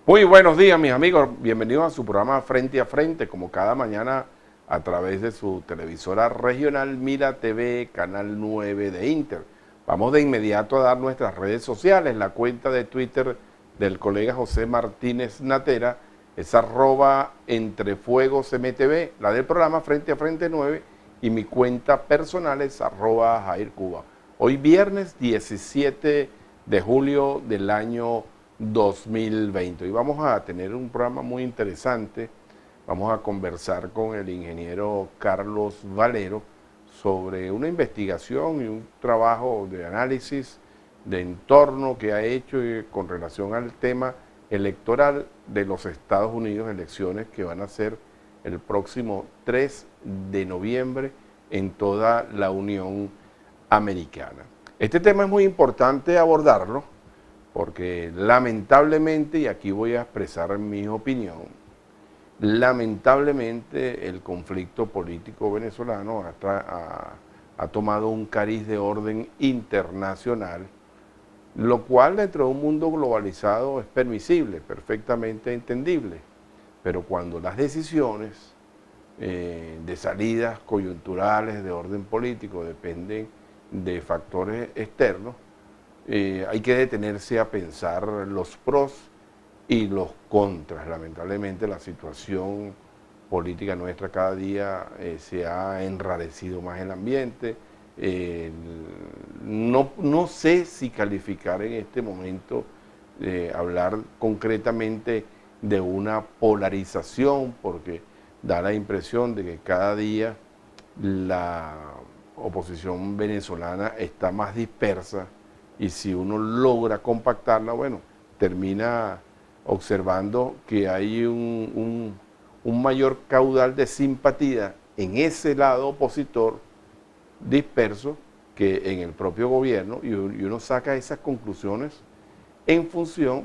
Muy buenos días, mis amigos. Bienvenidos a su programa Frente a Frente, como cada mañana a través de su televisora regional Mira TV, Canal 9 de Inter. Vamos de inmediato a dar nuestras redes sociales. La cuenta de Twitter del colega José Martínez Natera es @entrefuegosmtv, la del programa Frente a Frente 9, y mi cuenta personal es @jaircuba. Hoy viernes 17 de julio del año 2020. Y vamos a tener un programa muy interesante. Vamos a conversar con el ingeniero Carlos Valero sobre una investigación y un trabajo de análisis de entorno que ha hecho con relación al tema electoral de los Estados Unidos, elecciones que van a ser el próximo 3 de noviembre en toda la Unión Americana. Este tema es muy importante abordarlo porque lamentablemente, y aquí voy a expresar mi opinión, lamentablemente el conflicto político venezolano ha tomado un cariz de orden internacional, lo cual dentro de un mundo globalizado es permisible, perfectamente entendible, pero cuando las decisiones de salidas coyunturales de orden político dependen de factores externos, hay que detenerse a pensar los pros y los contras. Lamentablemente la situación política nuestra cada día se ha enrarecido más el ambiente. No sé si calificar en este momento, hablar concretamente de una polarización, porque da la impresión de que cada día la oposición venezolana está más dispersa, y si uno logra compactarla, bueno, termina observando que hay un mayor caudal de simpatía en ese lado opositor disperso que en el propio gobierno, y uno saca esas conclusiones en función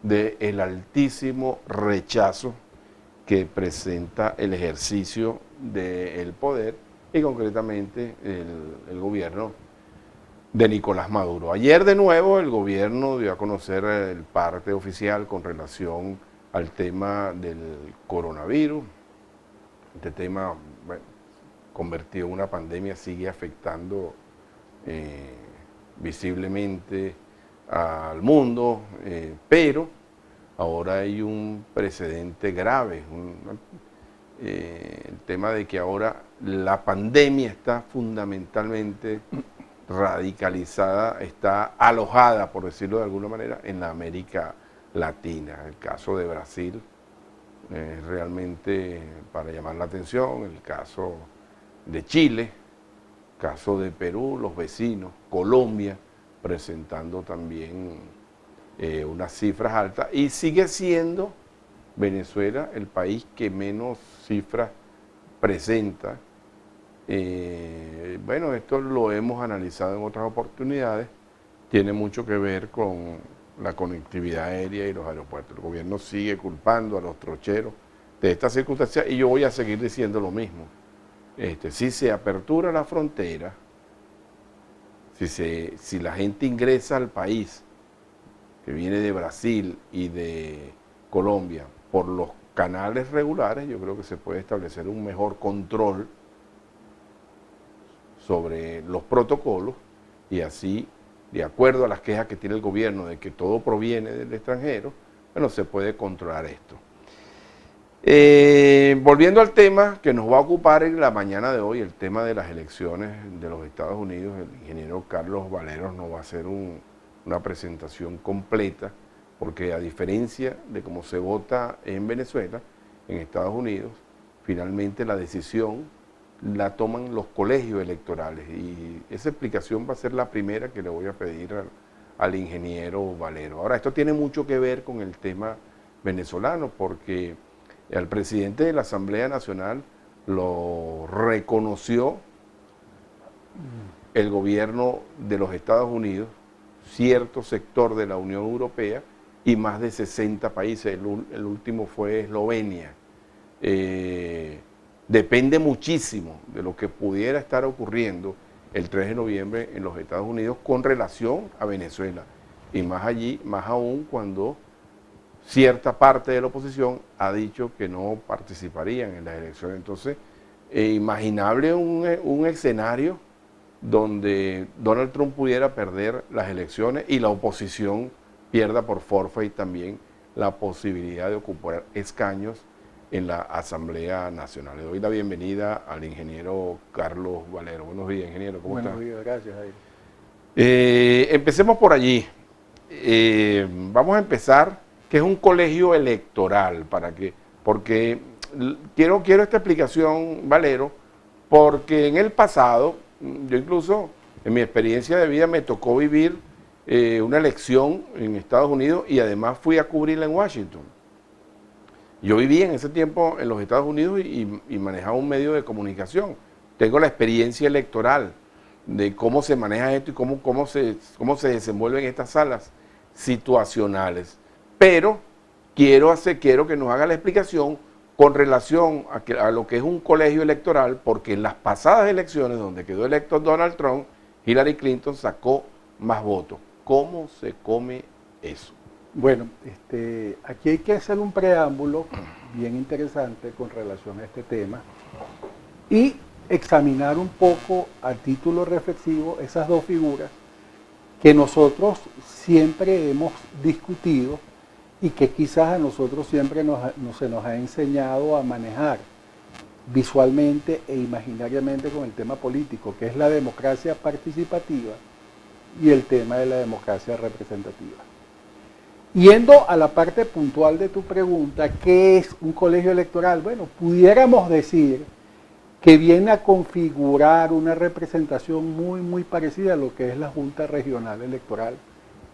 del altísimo rechazo que presenta el ejercicio del poder y concretamente el gobierno de Nicolás Maduro. Ayer de nuevo el gobierno dio a conocer el parte oficial con relación al tema del coronavirus. Este tema, bueno, convertido en una pandemia, sigue afectando visiblemente al mundo, pero ahora hay un precedente grave, el tema de que ahora la pandemia está fundamentalmente radicalizada, está alojada, por decirlo de alguna manera, en la América Latina. El caso de Brasil es realmente para llamar la atención, el caso de Chile, el caso de Perú, los vecinos, Colombia, presentando también unas cifras altas, y sigue siendo Venezuela el país que menos cifras presenta. Bueno, esto lo hemos analizado en otras oportunidades, tiene mucho que ver con la conectividad aérea y los aeropuertos. El gobierno sigue culpando a los trocheros de estas circunstancias, y yo voy a seguir diciendo lo mismo. Si se apertura la frontera, si la gente ingresa al país que viene de Brasil y de Colombia por los canales regulares, yo creo que se puede establecer un mejor control sobre los protocolos, y así, de acuerdo a las quejas que tiene el gobierno de que todo proviene del extranjero, bueno, se puede controlar esto. Volviendo al tema que nos va a ocupar en la mañana de hoy, el tema de las elecciones de los Estados Unidos, el ingeniero Carlos Valero nos va a hacer una presentación completa, porque a diferencia de cómo se vota en Venezuela, en Estados Unidos, finalmente la decisión la toman los colegios electorales, y esa explicación va a ser la primera que le voy a pedir al ingeniero Valero. Ahora, esto tiene mucho que ver con el tema venezolano, porque al presidente de la Asamblea Nacional lo reconoció el gobierno de los Estados Unidos, cierto sector de la Unión Europea y más de 60 países, el último fue Eslovenia. Depende muchísimo de lo que pudiera estar ocurriendo el 3 de noviembre en los Estados Unidos con relación a Venezuela, y más allí, más aún cuando cierta parte de la oposición ha dicho que no participarían en las elecciones. Entonces, imaginable un escenario donde Donald Trump pudiera perder las elecciones y la oposición pierda por forfeit también la posibilidad de ocupar escaños en la Asamblea Nacional. Le doy la bienvenida al ingeniero Carlos Valero. Buenos días, ingeniero, ¿cómo está? Buenos días, gracias, Jair. Empecemos por allí. Vamos a empezar, que es un colegio electoral, porque quiero esta explicación, Valero, porque en el pasado, yo incluso en mi experiencia de vida me tocó vivir una elección en Estados Unidos y además fui a cubrirla en Washington. Yo viví en ese tiempo en los Estados Unidos y manejaba un medio de comunicación. Tengo la experiencia electoral de cómo se maneja esto y cómo se desenvuelven estas salas situacionales. Pero quiero que nos haga la explicación con relación a lo que es un colegio electoral, porque en las pasadas elecciones donde quedó electo Donald Trump, Hillary Clinton sacó más votos. ¿Cómo se come eso? Bueno, aquí hay que hacer un preámbulo bien interesante con relación a este tema y examinar un poco a título reflexivo esas dos figuras que nosotros siempre hemos discutido y que quizás a nosotros siempre se nos ha enseñado a manejar visualmente e imaginariamente con el tema político, que es la democracia participativa y el tema de la democracia representativa. Yendo a la parte puntual de tu pregunta, ¿qué es un colegio electoral? Bueno, pudiéramos decir que viene a configurar una representación muy parecida a lo que es la Junta Regional Electoral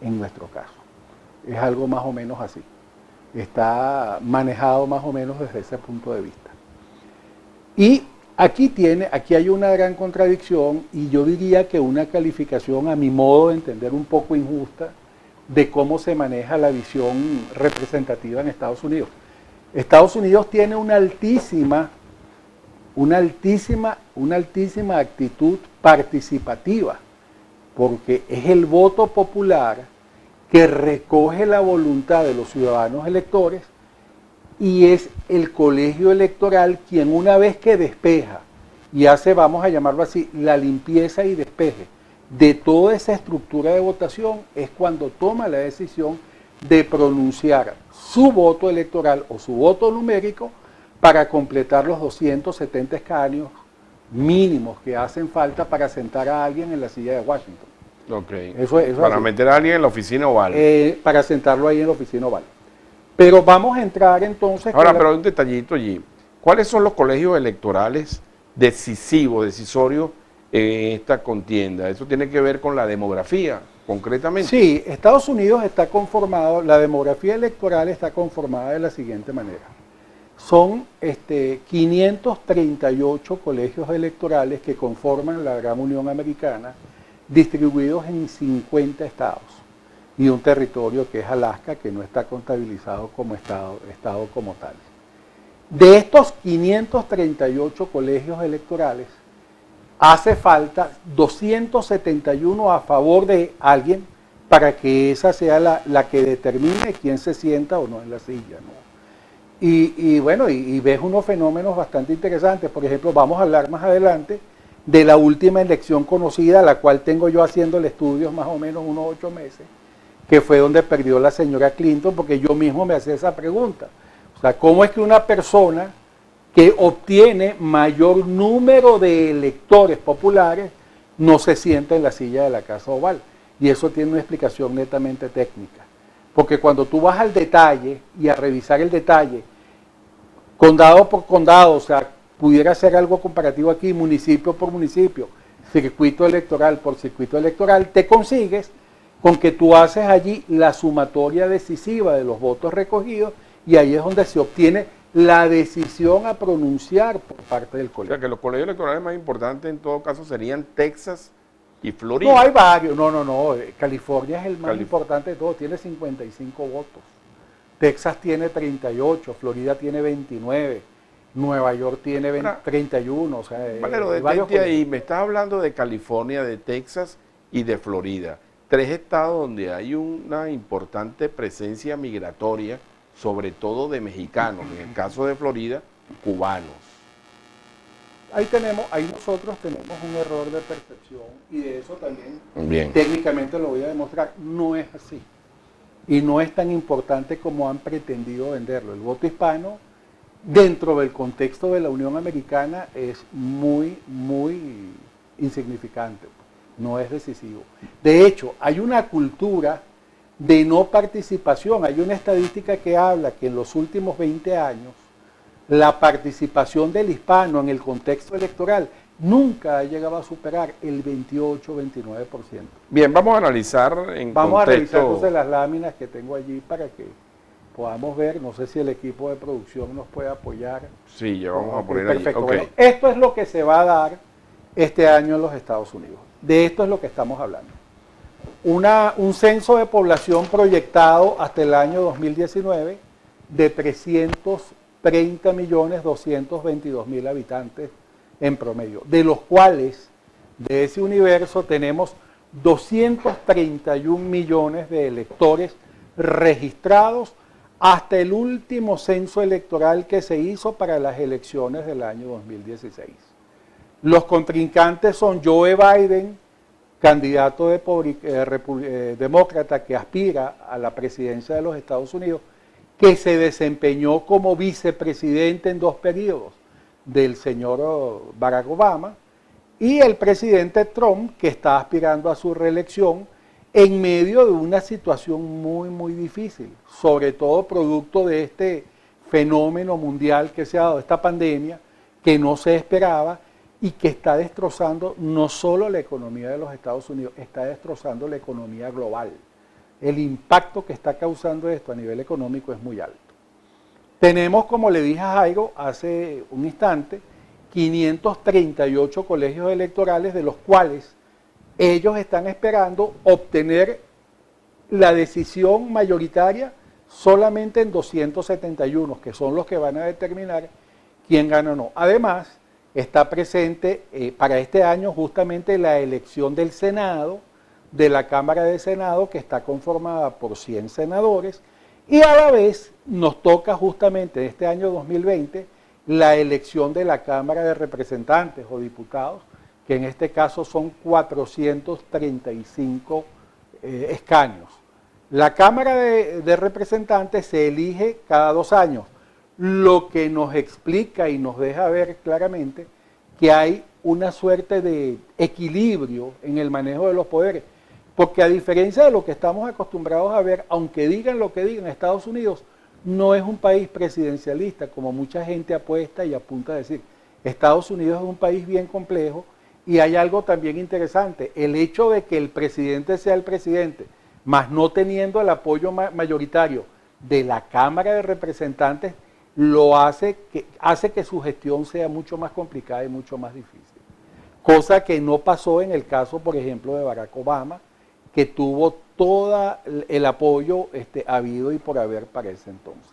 en nuestro caso. Es algo más o menos así. Está manejado más o menos desde ese punto de vista. Y aquí hay una gran contradicción y yo diría que una calificación a mi modo de entender un poco injusta de cómo se maneja la visión representativa en Estados Unidos. Estados Unidos tiene una altísima actitud participativa, porque es el voto popular que recoge la voluntad de los ciudadanos electores y es el colegio electoral quien una vez que despeja y hace, vamos a llamarlo así, la limpieza y despeje de toda esa estructura de votación, es cuando toma la decisión de pronunciar su voto electoral o su voto numérico para completar los 270 escaños mínimos que hacen falta para sentar a alguien en la silla de Washington. Ok. Eso para así. Meter a alguien en la oficina oval. Para sentarlo ahí en la oficina oval. Pero vamos a entrar entonces... Ahora, pero un detallito allí. ¿Cuáles son los colegios electorales decisorios en esta contienda? Eso tiene que ver con la demografía, concretamente. Sí, Estados Unidos está conformado, la demografía electoral está conformada de la siguiente manera. Son 538 colegios electorales que conforman la Gran Unión Americana, distribuidos en 50 estados y un territorio que es Alaska, que no está contabilizado como estado como tal. De estos 538 colegios electorales, hace falta 271 a favor de alguien para que esa sea la que determine quién se sienta o no en la silla, ¿no? Y ves unos fenómenos bastante interesantes. Por ejemplo, vamos a hablar más adelante de la última elección conocida, la cual tengo yo haciéndole estudios más o menos unos 8 meses, que fue donde perdió la señora Clinton, porque yo mismo me hacía esa pregunta. O sea, ¿cómo es que una persona que obtiene mayor número de electores populares no se sienta en la silla de la Casa Oval? Y eso tiene una explicación netamente técnica. Porque cuando tú vas al detalle y a revisar el detalle, condado por condado, o sea, pudiera ser algo comparativo aquí, municipio por municipio, circuito electoral por circuito electoral, te consigues con que tú haces allí la sumatoria decisiva de los votos recogidos y ahí es donde se obtiene la decisión a pronunciar por parte del colegio. O sea, que los colegios electorales más importantes en todo caso serían Texas y Florida. No, hay varios. No. California es el más importante de todos, tiene 55 votos. Texas tiene 38, Florida tiene 29, Nueva York tiene 31. O sea, Valero, detente ahí, me estás hablando de California, de Texas y de Florida. 3 estados donde hay una importante presencia migratoria sobre todo de mexicanos, en el caso de Florida, cubanos. Ahí nosotros tenemos un error de percepción y de eso también Bien. técnicamente lo voy a demostrar. No es así. Y no es tan importante como han pretendido venderlo. El voto hispano, dentro del contexto de la Unión Americana, es muy, muy insignificante. No es decisivo. De hecho, hay una cultura de no participación. Hay una estadística que habla que en los últimos 20 años, la participación del hispano en el contexto electoral nunca ha llegado a superar el 28-29%. Bien, vamos a analizar en Vamos contexto... a revisar entonces las láminas que tengo allí para que podamos ver. No sé si el equipo de producción nos puede apoyar. Sí, ya vamos a poner perfecto. allí. Bueno, Okay. esto es lo que se va a dar este año en los Estados Unidos. De esto es lo que estamos hablando. Un censo de población proyectado hasta el año 2019 de 330.222.000 habitantes en promedio, de los cuales, de ese universo, tenemos 231 millones de electores registrados hasta el último censo electoral que se hizo para las elecciones del año 2016. Los contrincantes son Joe Biden, candidato demócrata que aspira a la presidencia de los Estados Unidos, que se desempeñó como vicepresidente en 2 periodos del señor Barack Obama, y el presidente Trump, que está aspirando a su reelección en medio de una situación muy, muy difícil, sobre todo producto de este fenómeno mundial que se ha dado, esta pandemia, que no se esperaba y que está destrozando no solo la economía de los Estados Unidos, está destrozando la economía global. El impacto que está causando esto a nivel económico es muy alto. Tenemos, como le dije a Jairo hace un instante, 538 colegios electorales, de los cuales ellos están esperando obtener la decisión mayoritaria solamente en 271, que son los que van a determinar quién gana o no. Además, está presente para este año justamente la elección del Senado, de la Cámara de Senado, que está conformada por 100 senadores, y a la vez nos toca justamente este año 2020 la elección de la Cámara de Representantes o Diputados, que en este caso son 435 escaños. La Cámara de Representantes se elige cada 2 años, lo que nos explica y nos deja ver claramente que hay una suerte de equilibrio en el manejo de los poderes, porque a diferencia de lo que estamos acostumbrados a ver, aunque digan lo que digan, Estados Unidos no es un país presidencialista, como mucha gente apuesta y apunta a decir. Estados Unidos es un país bien complejo y hay algo también interesante, el hecho de que el presidente sea el presidente, más no teniendo el apoyo mayoritario de la Cámara de Representantes, lo hace que su gestión sea mucho más complicada y mucho más difícil. Cosa que no pasó en el caso, por ejemplo, de Barack Obama, que tuvo todo el apoyo habido y por haber para ese entonces.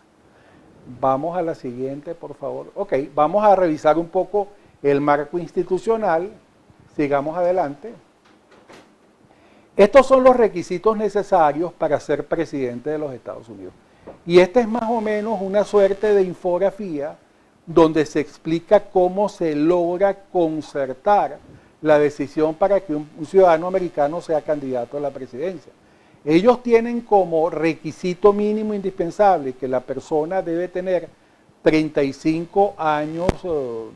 Vamos a la siguiente, por favor. Ok, vamos a revisar un poco el marco institucional. Sigamos adelante. Estos son los requisitos necesarios para ser presidente de los Estados Unidos. Y esta es más o menos una suerte de infografía donde se explica cómo se logra concertar la decisión para que un ciudadano americano sea candidato a la presidencia. Ellos tienen como requisito mínimo indispensable que la persona debe tener 35 años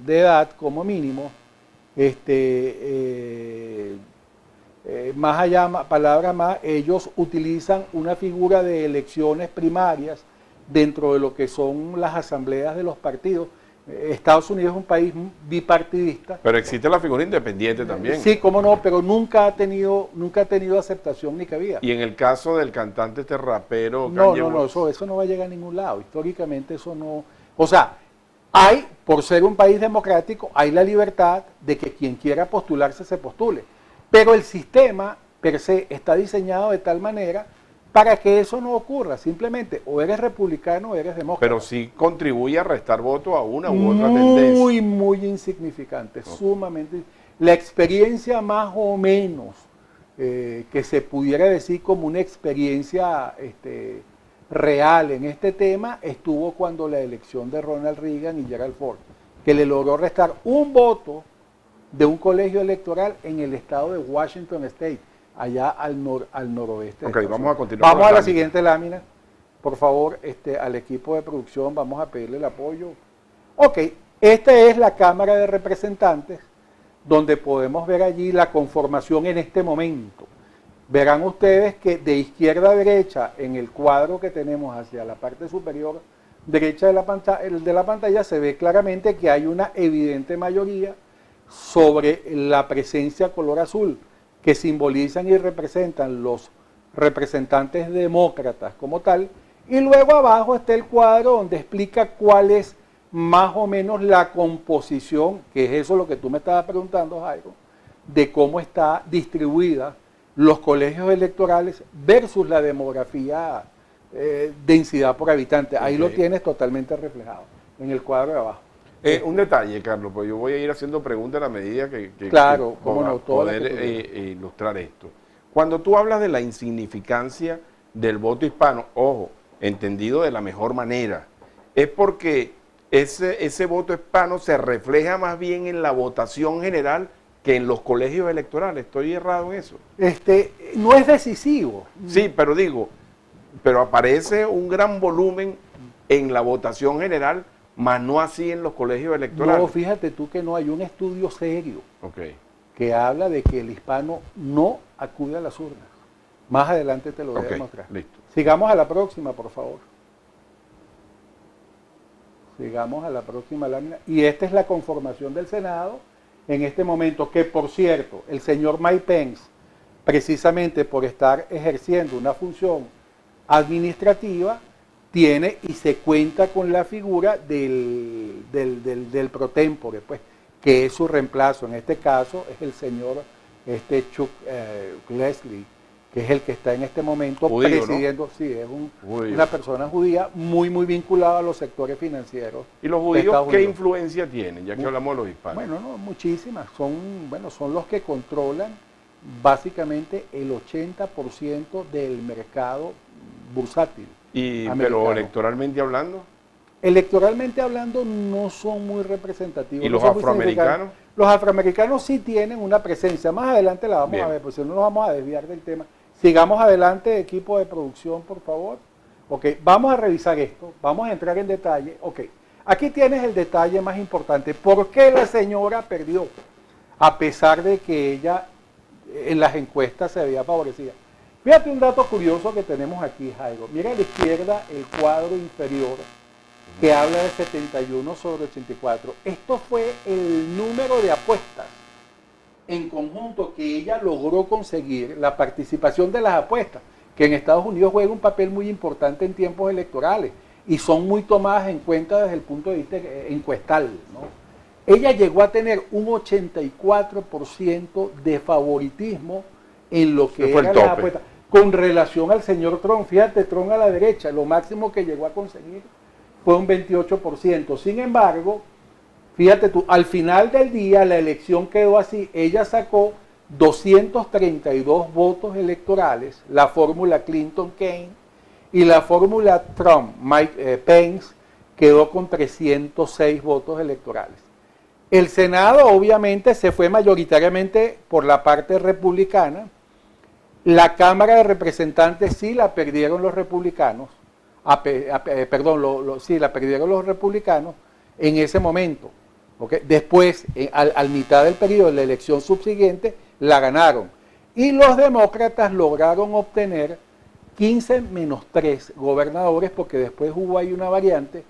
de edad como mínimo, más allá, palabra más, ellos utilizan una figura de elecciones primarias dentro de lo que son las asambleas de los partidos. Estados Unidos es un país bipartidista. Pero existe la figura independiente también. Sí, cómo no, pero nunca ha tenido aceptación ni cabida. Y en el caso del cantante rapero... No, eso no va a llegar a ningún lado. Históricamente eso no... O sea, hay, por ser un país democrático, hay la libertad de que quien quiera postularse se postule. Pero el sistema per se está diseñado de tal manera para que eso no ocurra. Simplemente o eres republicano o eres demócrata. Pero sí contribuye a restar votos a una u otra tendencia. Muy, muy insignificante, sumamente. La experiencia más o menos que se pudiera decir como una experiencia real en este tema estuvo cuando la elección de Ronald Reagan y Gerald Ford, que le logró restar un voto de un colegio electoral en el estado de Washington State, allá al noroeste. Ok, vamos a continuar. Vamos a la siguiente lámina. Por favor, al equipo de producción vamos a pedirle el apoyo. Ok, esta es la Cámara de Representantes, donde podemos ver allí la conformación en este momento. Verán ustedes que de izquierda a derecha, en el cuadro que tenemos hacia la parte superior derecha de la pantalla, se ve claramente que hay una evidente mayoría sobre la presencia color azul, que simbolizan y representan los representantes demócratas como tal, y luego abajo está el cuadro donde explica cuál es más o menos la composición, que es eso lo que tú me estabas preguntando, Jairo, de cómo está distribuida los colegios electorales versus la demografía, densidad por habitante. Ahí lo tienes totalmente reflejado en el cuadro de abajo. Un detalle, Carlos, pues yo voy a ir haciendo preguntas a la medida que claro, cómo no, poder ilustrar esto. Cuando tú hablas de la insignificancia del voto hispano, ojo, entendido de la mejor manera, es porque ese voto hispano se refleja más bien en la votación general que en los colegios electorales. ¿Estoy errado en eso? No es decisivo. Sí, pero aparece un gran volumen en la votación general, más no así en los colegios electorales. No, fíjate tú que no hay un estudio serio que habla de que el hispano no acude a las urnas. Más adelante te lo voy a demostrar. Listo. Sigamos a la próxima, por favor. Sigamos a la próxima lámina. Y esta es la conformación del Senado en este momento, que por cierto, el señor Mike Pence, precisamente por estar ejerciendo una función administrativa, tiene y se cuenta con la figura del pro tempore, pues, que es su reemplazo. En este caso es el señor Chuck Grassley, que es el que está en este momento judío, presidiendo, ¿no? Sí, es una persona judía muy vinculada a los sectores financieros. ¿Y los judíos qué influencia tienen, ya que hablamos de los hispanos? Bueno, no, muchísimas. Son los que controlan básicamente el 80% del mercado bursátil. Pero electoralmente hablando. Electoralmente hablando no son muy representativos. ¿Y los afroamericanos? Los afroamericanos sí tienen una presencia. Más adelante la vamos a ver, pues si no nos vamos a desviar del tema. Sigamos adelante, equipo de producción, por favor. Ok, vamos a revisar esto, vamos a entrar en detalle. Ok, aquí tienes el detalle más importante. ¿Por qué la señora perdió? A pesar de que ella en las encuestas se veía favorecida. Fíjate un dato curioso que tenemos aquí, Jairo. Mira a la izquierda el cuadro inferior que habla de 71 sobre 84. Esto fue el número de apuestas en conjunto que ella logró conseguir, la participación de las apuestas, que en Estados Unidos juega un papel muy importante en tiempos electorales y son muy tomadas en cuenta desde el punto de vista encuestal, ¿no? Ella llegó a tener un 84% de favoritismo en lo que era las apuestas, con relación al señor Trump. Fíjate, Trump a la derecha, lo máximo que llegó a conseguir fue un 28%. Sin embargo, fíjate tú, al final del día la elección quedó así. Ella sacó 232 votos electorales, la fórmula Clinton-Kane, y la fórmula Trump-Pence quedó con 306 votos electorales. El Senado obviamente se fue mayoritariamente por la parte republicana. La Cámara de Representantes sí la perdieron los republicanos, sí la perdieron los republicanos en ese momento. ¿Okay? Después, al mitad del periodo de la elección subsiguiente, la ganaron. Y los demócratas lograron obtener 15 menos 3 gobernadores, porque después hubo ahí una variante,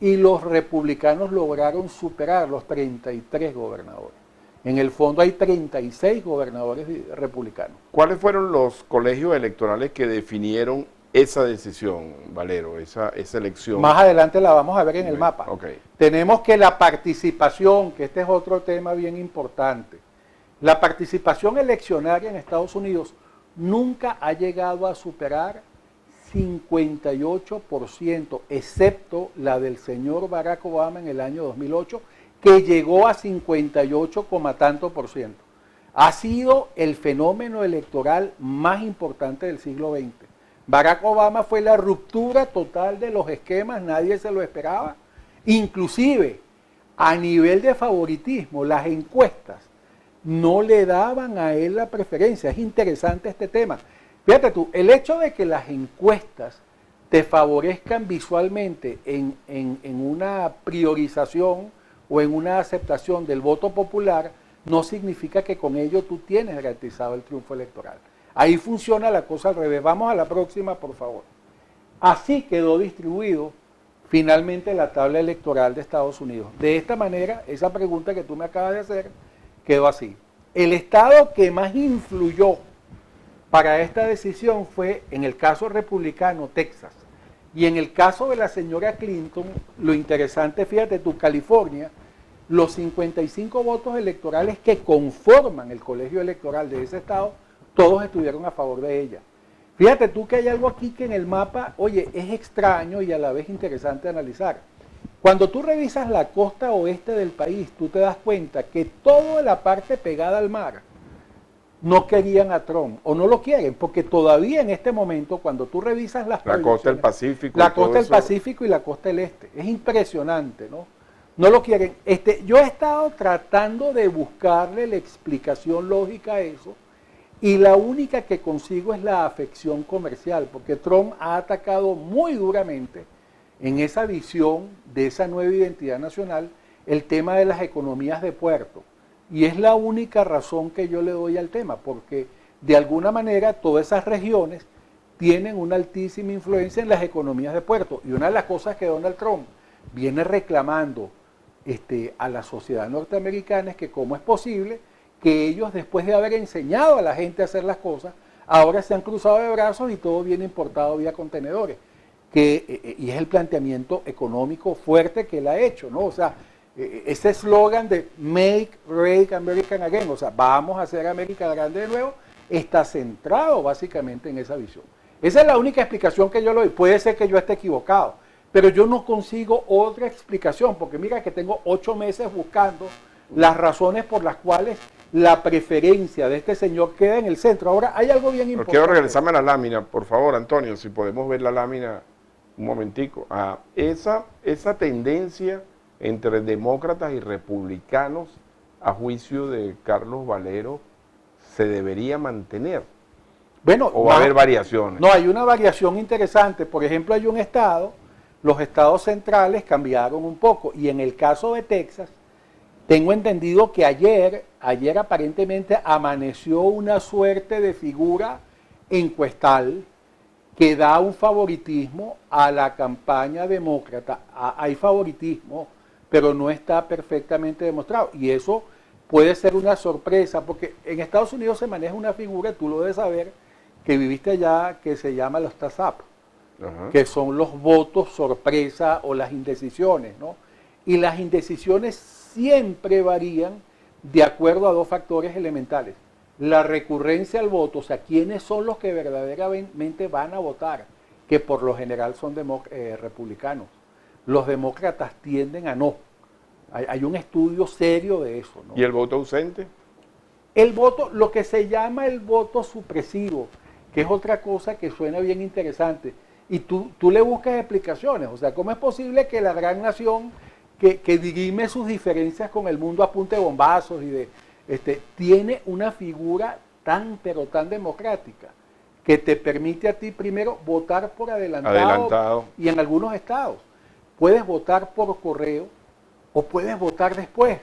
y los republicanos lograron superar los 33 gobernadores. En el fondo hay 36 gobernadores republicanos. ¿Cuáles fueron los colegios electorales que definieron esa decisión, Valero, esa elección? Más adelante la vamos a ver en el mapa. Tenemos que la participación, que este es otro tema bien importante, la participación eleccionaria en Estados Unidos nunca ha llegado a superar 58%, excepto la del señor Barack Obama en el año 2008, que llegó a 58, tanto por ciento. Ha sido el fenómeno electoral más importante del siglo XX. Barack Obama fue la ruptura total de los esquemas, nadie se lo esperaba. Inclusive, a nivel de favoritismo, las encuestas no le daban a él la preferencia. Es interesante este tema. Fíjate tú, el hecho de que las encuestas te favorezcan visualmente en una priorización o en una aceptación del voto popular, no significa que con ello tú tienes garantizado el triunfo electoral. Ahí funciona la cosa al revés. Vamos a la próxima, por favor. Así quedó distribuido finalmente la tabla electoral de Estados Unidos. De esta manera, esa pregunta que tú me acabas de hacer, quedó así. El estado que más influyó para esta decisión fue, en el caso republicano, Texas. Y en el caso de la señora Clinton, lo interesante, fíjate tú, California, los 55 votos electorales que conforman el colegio electoral de ese estado, todos estuvieron a favor de ella. Fíjate tú que hay algo aquí que en el mapa, oye, es extraño y a la vez interesante analizar. Cuando tú revisas la costa oeste del país, tú te das cuenta que toda la parte pegada al mar no querían a Trump, o no lo quieren, porque todavía en este momento, cuando tú revisas las la costa del Pacífico, la costa del Pacífico y la costa del Este, es impresionante, ¿no? No lo quieren. Yo he estado tratando de buscarle la explicación lógica a eso, y la única que consigo es la afección comercial, porque Trump ha atacado muy duramente en esa visión de esa nueva identidad nacional el tema de las economías de puerto. Y es la única razón que yo le doy al tema, porque de alguna manera todas esas regiones tienen una altísima influencia en las economías de puerto. Y una de las cosas que Donald Trump viene reclamando a la sociedad norteamericana es que cómo es posible que ellos, después de haber enseñado a la gente a hacer las cosas, ahora se han cruzado de brazos y todo viene importado vía contenedores. Y es el planteamiento económico fuerte que él ha hecho, ¿no? O sea, ese eslogan de Make Great American Again, o sea, vamos a hacer América grande de nuevo, está centrado básicamente en esa visión. Esa es la única explicación que yo le doy. Puede ser que yo esté equivocado, pero yo no consigo otra explicación, porque mira que tengo 8 meses buscando las razones por las cuales la preferencia de este señor queda en el centro. Ahora, hay algo bien importante. Quiero regresarme a la lámina, por favor, Antonio, si podemos ver la lámina un momentico. Esa tendencia entre demócratas y republicanos, a juicio de Carlos Valero, se debería mantener. Bueno, ¿O va a haber variaciones? No, hay una variación interesante. Por ejemplo, hay un estado, los estados centrales cambiaron un poco, y en el caso de Texas, tengo entendido que ayer aparentemente amaneció una suerte de figura encuestal que da un favoritismo a la campaña demócrata. Hay favoritismo, pero no está perfectamente demostrado. Y eso puede ser una sorpresa, porque en Estados Unidos se maneja una figura, tú lo debes saber, que viviste allá, que se llama los TASAP, que son los votos sorpresa o las indecisiones, ¿no? Y las indecisiones siempre varían de acuerdo a 2 factores elementales. La recurrencia al voto, o sea, quiénes son los que verdaderamente van a votar, que por lo general son republicanos. Los demócratas tienden a no. Hay un estudio serio de eso, ¿no? ¿Y el voto ausente? El voto, lo que se llama el voto supresivo, que es otra cosa que suena bien interesante, y tú le buscas explicaciones. O sea, ¿cómo es posible que la gran nación que dirime sus diferencias con el mundo a punta de bombazos y tiene una figura pero tan democrática, que te permite a ti primero votar por adelantado. Y en algunos estados puedes votar por correo o puedes votar después?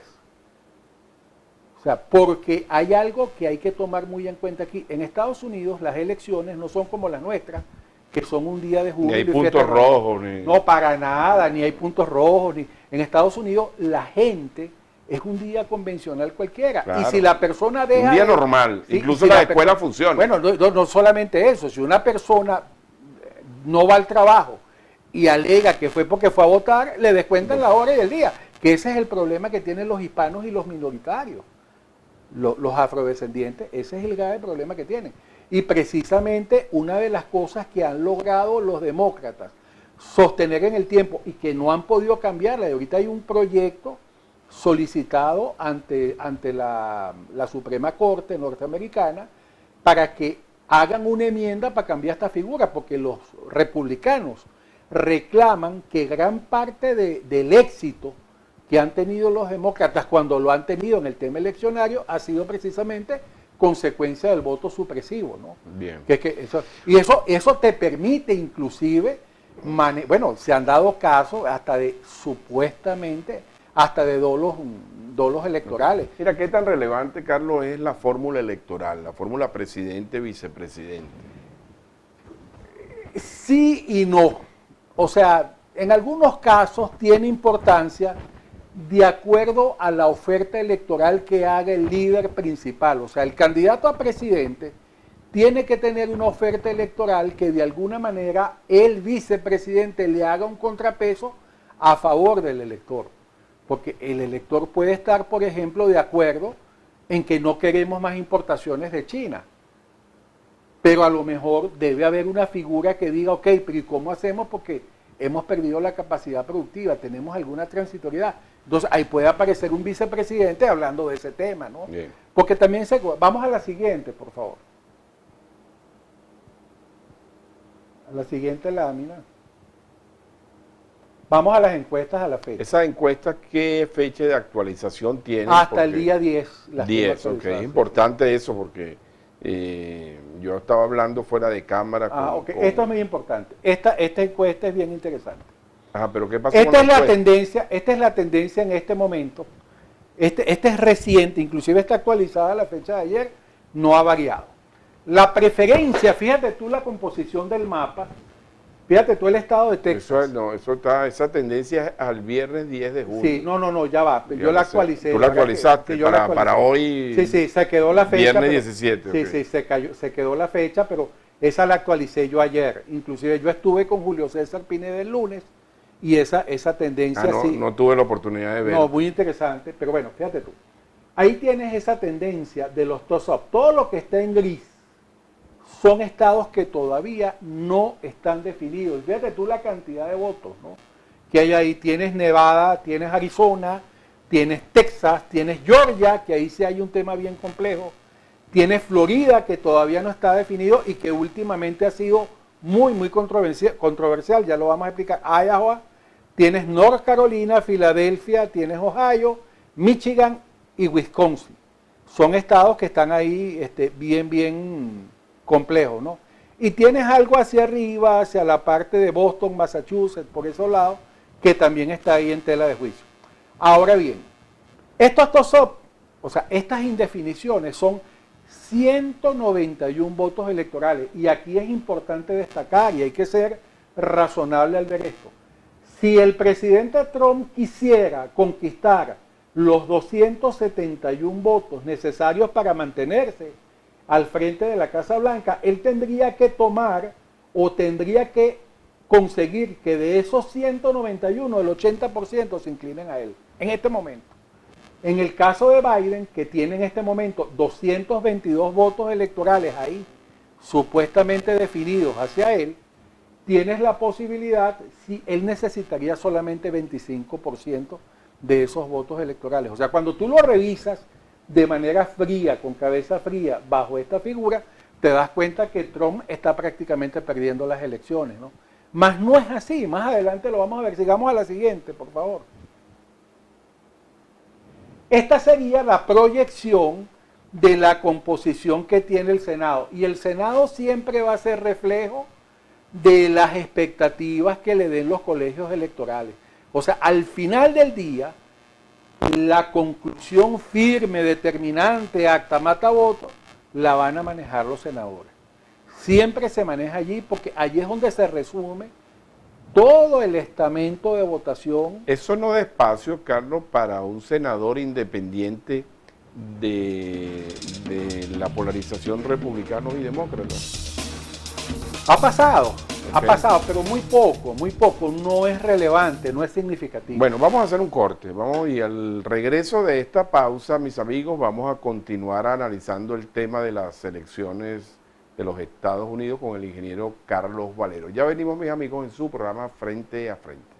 O sea, porque hay algo que hay que tomar muy en cuenta aquí. En Estados Unidos las elecciones no son como las nuestras, que son un día de julio. Ni hay puntos rojos. No, para nada, ni hay puntos rojos. En Estados Unidos la gente es un día convencional cualquiera. Claro. Y si la persona deja... Un día normal, incluso si la escuela funciona. Bueno, no solamente eso, si una persona no va al trabajo y alega que fue porque fue a votar, le descuentan la hora y el día. Que ese es el problema que tienen los hispanos y los minoritarios. Los afrodescendientes, ese es el grave problema que tienen. Y precisamente una de las cosas que han logrado los demócratas sostener en el tiempo y que no han podido cambiarla, y ahorita hay un proyecto solicitado ante la Suprema Corte norteamericana para que hagan una enmienda para cambiar esta figura, porque los republicanos reclaman que gran parte del éxito que han tenido los demócratas cuando lo han tenido en el tema eleccionario ha sido precisamente consecuencia del voto supresivo, ¿no? Bien. Eso te permite inclusive, bueno, se han dado casos hasta de supuestamente, hasta de dolos electorales. Mira, ¿qué tan relevante, Carlos, es la fórmula electoral, la fórmula presidente-vicepresidente? Sí y no. O sea, en algunos casos tiene importancia de acuerdo a la oferta electoral que haga el líder principal. O sea, el candidato a presidente tiene que tener una oferta electoral que de alguna manera el vicepresidente le haga un contrapeso a favor del elector. Porque el elector puede estar, por ejemplo, de acuerdo en que no queremos más importaciones de China. Pero a lo mejor debe haber una figura que diga, ok, pero ¿y cómo hacemos? Porque hemos perdido la capacidad productiva, tenemos alguna transitoriedad. Entonces ahí puede aparecer un vicepresidente hablando de ese tema, ¿no? Bien. Porque también vamos a la siguiente, por favor. A la siguiente lámina. Vamos a las encuestas a la fecha. ¿Esas encuestas qué fecha de actualización tienen? Hasta el día 10. 10, ok. Es importante eso porque yo estaba hablando fuera de cámara. Ok. Esto es muy importante. Esta encuesta es bien interesante. Ajá, pero ¿qué pasa Esta con es la tendencia, esta es la tendencia en este momento. Este es reciente, inclusive está actualizada la fecha de ayer, no ha variado. La preferencia, fíjate tú la composición del mapa, fíjate tú el estado de Texas. Esa tendencia es al viernes 10 de junio. Sí, no, ya va. Yo la actualicé. Tú la actualizaste para hoy. Sí, se quedó la fecha. Viernes 17. Sí, Okay. se quedó la fecha, pero esa la actualicé yo ayer. Inclusive yo estuve con Julio César Pineda el lunes y esa tendencia sí. No tuve la oportunidad de ver. No, muy interesante, pero bueno, fíjate tú. Ahí tienes esa tendencia de los toss-up. Todo lo que está en gris son estados que todavía no están definidos. Fíjate tú la cantidad de votos, ¿no?, que hay ahí. Tienes Nevada, tienes Arizona, tienes Texas, tienes Georgia, que ahí sí hay un tema bien complejo. Tienes Florida, que todavía no está definido y que últimamente ha sido muy controversial, ya lo vamos a explicar. Iowa, tienes North Carolina, Filadelfia, tienes Ohio, Michigan y Wisconsin. Son estados que están ahí bien complejos, ¿no? Y tienes algo hacia arriba, hacia la parte de Boston, Massachusetts, por esos lados, que también está ahí en tela de juicio. Ahora bien, estos toss-up, o sea, estas indefiniciones son 191 votos electorales. Y aquí es importante destacar, y hay que ser razonable al ver esto. Si el presidente Trump quisiera conquistar los 271 votos necesarios para mantenerse al frente de la Casa Blanca, él tendría que tomar o tendría que conseguir que de esos 191, el 80% se inclinen a él, en este momento. En el caso de Biden, que tiene en este momento 222 votos electorales ahí, supuestamente definidos hacia él, tienes la posibilidad, si él necesitaría solamente 25% de esos votos electorales. O sea, cuando tú lo revisas de manera fría, con cabeza fría, bajo esta figura, te das cuenta que Trump está prácticamente perdiendo las elecciones, ¿no? Mas no es así, más adelante lo vamos a ver. Sigamos a la siguiente, por favor. Esta sería la proyección de la composición que tiene el Senado. Y el Senado siempre va a ser reflejo de las expectativas que le den los colegios electorales. O sea, al final del día, la conclusión firme, determinante, acta, mata voto, la van a manejar los senadores. Siempre se maneja allí porque allí es donde se resume todo el estamento de votación. Eso no da espacio, Carlos, para un senador independiente de la polarización republicanos y demócratas. Ha pasado, pero muy poco, no es relevante, no es significativo. Bueno, vamos a hacer un corte, y al regreso de esta pausa, mis amigos, vamos a continuar analizando el tema de las elecciones de los Estados Unidos con el ingeniero Carlos Valero. Ya venimos, mis amigos, en su programa Frente a Frente.